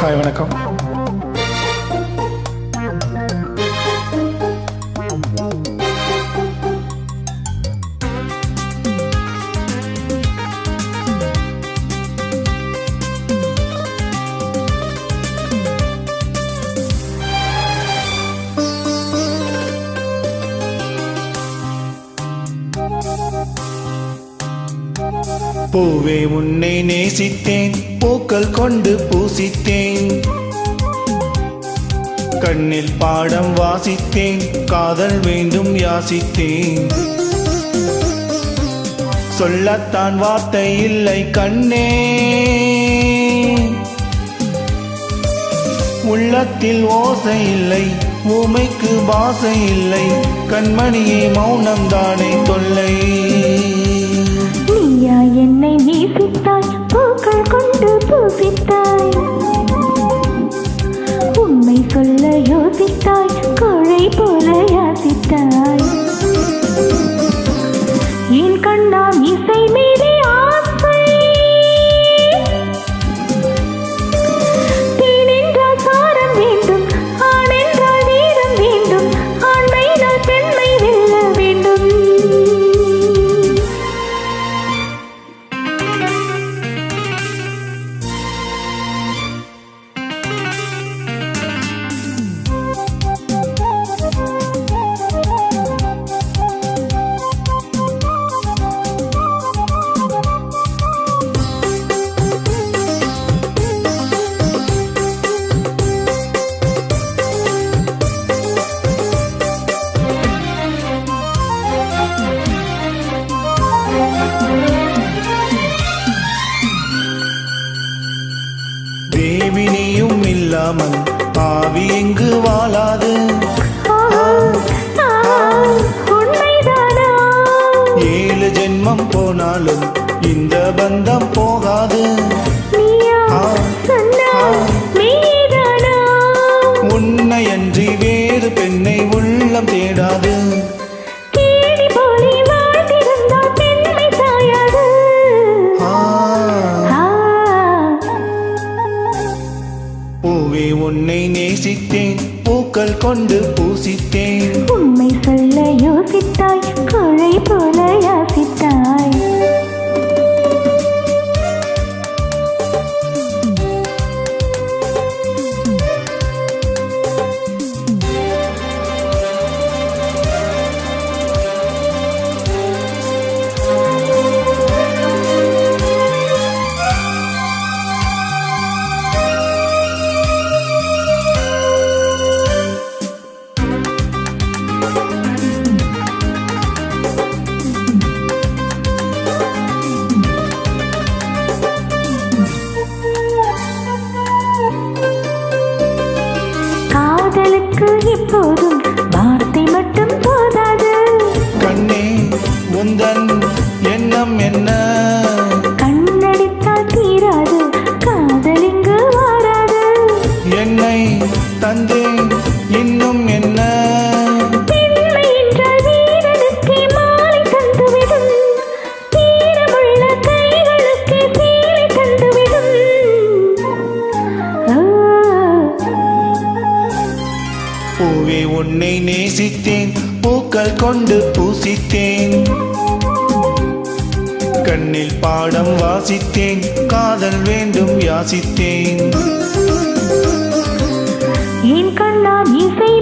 Hi வணக்கம். பூவே உன்னை நேசித்தேன், பூக்கள் கொண்டு பூசித்தேன், கண்ணில் பாடம் வாசித்தேன், காதல் வேண்டும் யாசித்தேன். சொல்லத்தான் வார்த்தை இல்லை கண்ணே, உள்ளத்தில் ஓசை இல்லை, ஊமைக்கு பாசை இல்லை, கண்மணியே மௌனம் தானே தொல்லை. நீயா என்னை நேசித்தாய், பூக்கள் கொண்டு பூசித்தாய், உண்மை சொல்ல யோசித்தாய், கோழை போல யாசித்தாய். என் கண்ணாம் இசை மீதே ஆசை, தேன் என்றால் சாரம் வேண்டும், ஆண் என்றால் வீரம் வேண்டும், ஆண்மையினால் பெண்மை வெல்ல வேண்டும். தேவினியும் இல்லாமல் ஆவி எங்கு வாழாது, ஏழு ஜென்மம் போனாலும் இந்த பந்தம் போகாது. உன்னையன்றி வேறு பெண்ணை உள்ளம் தேடாது. பூவே உன்னை நேசித்தேன், பூக்கள் கொண்டு பூசித்தேன், உண்மை சொல்ல யோசித்தாய், கோழை போல யாசித்தாய். இப்போதும் வார்த்தை மட்டும் போதாது கண்ணே, உந்தன் எண்ணம் என்ன? கண்ணடித்தால் தீராது, காதல் இங்கு வாராது. என்னை தந்தேன் இன்னும் என்ன? பெண்மை என்றால் வீரனுக்கே மாலை தந்துவிடும், தீரமுள்ள கைகளுக்கே சீலை தந்துவிடும். பூவே உன்னை நேசித்தேன், பூக்கள் கொண்டு பூசித்தேன், கண்ணில் பாடம் வாசித்தேன், காதல் வேண்டும் யாசித்தேன். என் கண்ணாம் இசை